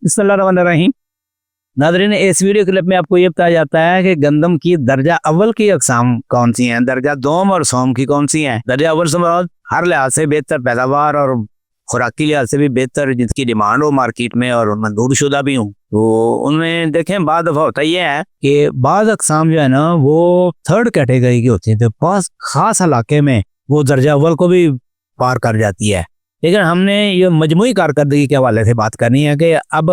बिस्मिल्लाहिर्रहमानिर्रहीम। नाज़रीन, इस वीडियो क्लिप में आपको ये बताया जाता है कि गंदम की दर्जा अव्वल की अक़साम कौन सी हैं, दर्जा दोम और सोम की कौन सी हैं। दर्जा अव्वल से मुराद हर लिहाज से बेहतर पैदावार और खुराकी लिहाज से भी बेहतर, जिसकी डिमांड हो मार्केट में और मंजूर शुदा भी हो। तो उनमें देखें बाद दफ़ा होता यह है कि बाद अक़साम जो है ना वो थर्ड कैटेगरी की होती है, तो पास खास इलाके में वो दर्जा अव्वल को भी पार कर जाती है। लेकिन हमने ये मजमूई कारकर्दगी के हवाले से बात करनी है कि अब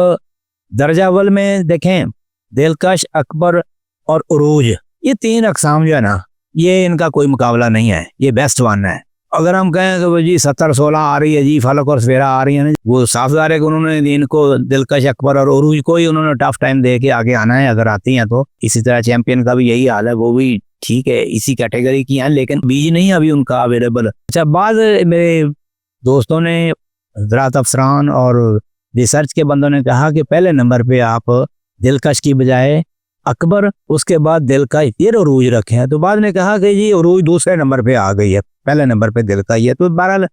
दर्जा अव्वल में देखें दिलकश, अकबर और उरूज, ये तीन अक़साम जो है ना ये इनका कोई मुकाबला नहीं है, ये बेस्ट वन है। अगर हम कहें कि वो जी 70-16 आ रही है जी, फलक और सवेरा आ रही है ना, वो साफ ज़ाहिर है कि उन्होंने इनको दिलकश, अकबर और उरूज को ही उन्होंने टफ टाइम दे के आगे आना है अगर आती हैं तो। इसी तरह चैंपियन का भी यही हाल है, वो भी ठीक है इसी कैटेगरी की हैं, लेकिन बीज नहीं अभी उनका अवेलेबल। अच्छा, बाद मेरे दोस्तों ने, ज़राअत अफसरान और रिसर्च के बंदों ने कहा कि पहले नंबर पे आप दिलकश की बजाय अकबर, उसके बाद दिलकश, फिर उरूज रखें। तो बाद ने कहा कि जी उरूज दूसरे नंबर पे आ गई है, पहले नंबर पे दिलकश है। तो बहरहाल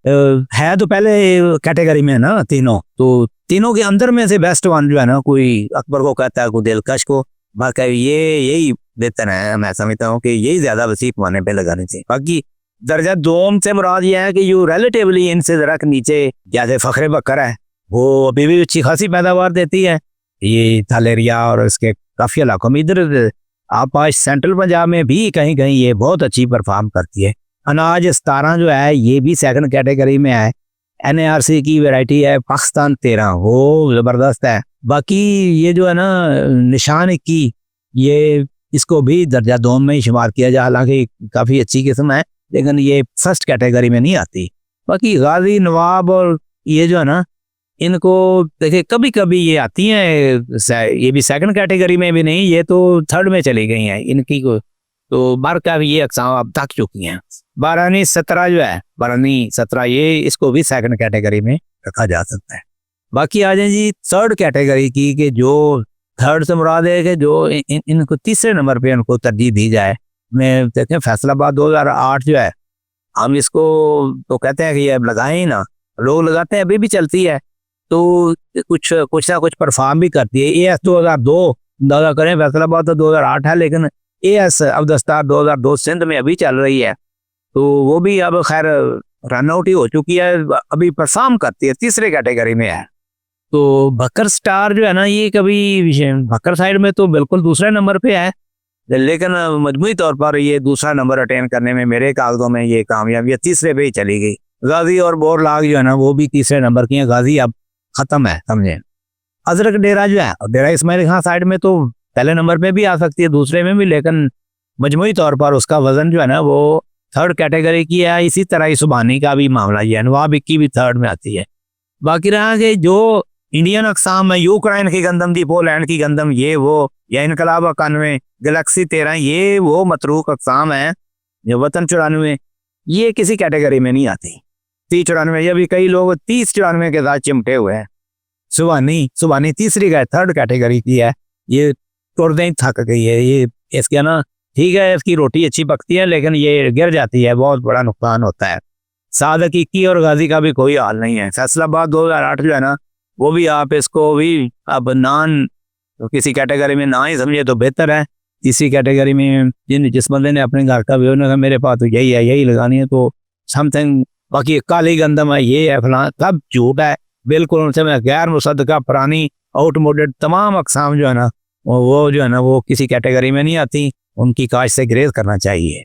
है तो पहले कैटेगरी में ना तीनों, तो तीनों के अंदर में से बेस्ट वन जो है ना, कोई अकबर को कहता है, कोई दिलकश को। बाकी ये यही बेहतर है, मैं समझता हूँ कि यही ज्यादा वसीफ माने पे लगाने चाहिए। बाकी दर्जा दोम से मुराद ये है कि जो रिलेटिवली इनसे जरा नीचे, जैसे फखरे बकर है, वो अभी भी अच्छी खासी पैदावार देती है। ये थालेरिया और इसके काफ़ी इलाकों में, इधर आप आज सेंट्रल पंजाब में भी कहीं कहीं ये बहुत अच्छी परफॉर्म करती है। अनाज 17 जो है ये भी सेकंड कैटेगरी में है। NARC की वैरायटी है पाकिस्तान 13, वो ज़बरदस्त है। बाकी ये जो है ना निशान 21, ये इसको भी दर्जा दोम में ही शुमार किया जाए, हालांकि काफ़ी अच्छी किस्म है लेकिन ये फर्स्ट कैटेगरी में नहीं आती। बाकी गाजी, नवाब और ये जो है ना, इनको देखिए कभी कभी ये आती हैं, ये भी सेकंड कैटेगरी में भी नहीं, ये तो थर्ड में चली गई हैं इनकी को। तो बार का भी ये अक़साम अब थक चुकी हैं। बारानी 17 जो है, बारानी 17 ये इसको भी सेकंड कैटेगरी में रखा जा सकता है। बाकी आ जाए जी थर्ड कैटेगरी की, कि जो थर्ड से मुराद है कि जो इनको तीसरे नंबर पे इनको तरजीह दी जाए। मैं देखें फैसलाबाद 2008 जो है, हम इसको तो कहते हैं कि ये लगाएं ही ना, लोग लगाते हैं, अभी भी चलती है, तो कुछ ना कुछ परफॉर्म भी करती है। AS 2002 दादा करें, फैसलाबाद तो 2008 है, लेकिन AS अब्दस्तार 2002 सिंध में अभी चल रही है, तो वो भी अब खैर रन आउट ही हो चुकी है, अभी परफॉर्म करती है, तीसरे कैटेगरी में है। तो बकर स्टार जो है ना, ये कभी बकर साइड में तो बिल्कुल दूसरे नंबर पे है, लेकिन मजमूई तौर पर ये दूसरा नंबर अटेन करने में मेरे कागजों में ये कामयाबी तीसरे पे ही चली गई। गाजी और बोरलाग जो है ना वो भी तीसरे नंबर की है, गाजी अब खत्म है, समझे। अजरक डेरा जो है, डेरा इस्माइल खां साइड में तो पहले नंबर पे भी आ सकती है, दूसरे में भी, लेकिन मजमूई तौर पर उसका वजन जो है ना वो थर्ड कैटेगरी की है। इसी तरह ही सुबहानी का भी मामला ये है, नवाब 21 भी थर्ड में आती है। बाकी रहा कि जो इंडियन अक़साम है, यूक्रेन की गंदम दी, पोलैंड की गंदम, ये वो, या इनकलाब 91, गैलेक्सी 13, ये वो मतरूक अक़साम है। जो वतन 94, ये किसी कैटेगरी में नहीं आती। 30-94, ये भी कई लोग 30-94 के साथ चिमटे हुए हैं। सुबहानी तीसरी का थर्ड कैटेगरी की है, ये तुरते ही थक गई है। ये इसके ना ठीक है, इसकी रोटी अच्छी पकती है लेकिन ये गिर जाती है, बहुत बड़ा नुकसान होता है। सादक 21 और गाजी का भी कोई हाल नहीं है। फैसलाबाद 2008 जो है ना, वो भी आप इसको भी अब नान तो किसी कैटेगरी में ना ही समझे तो बेहतर है। तीसरी कैटेगरी में जिस बंदे ने अपने घर का व्यू ने मेरे पास तो यही है, यही लगानी है, तो समथिंग। बाकी काली गंदम है, ये है फलां, सब झूठ है बिल्कुल। उनसे मैं गैर मुसद्दका पुरानी आउटमोडेड तमाम अक़साम जो है ना वो जो है ना वो किसी कैटेगरी में नहीं आती, उनकी काश से ग्रेज करना चाहिए।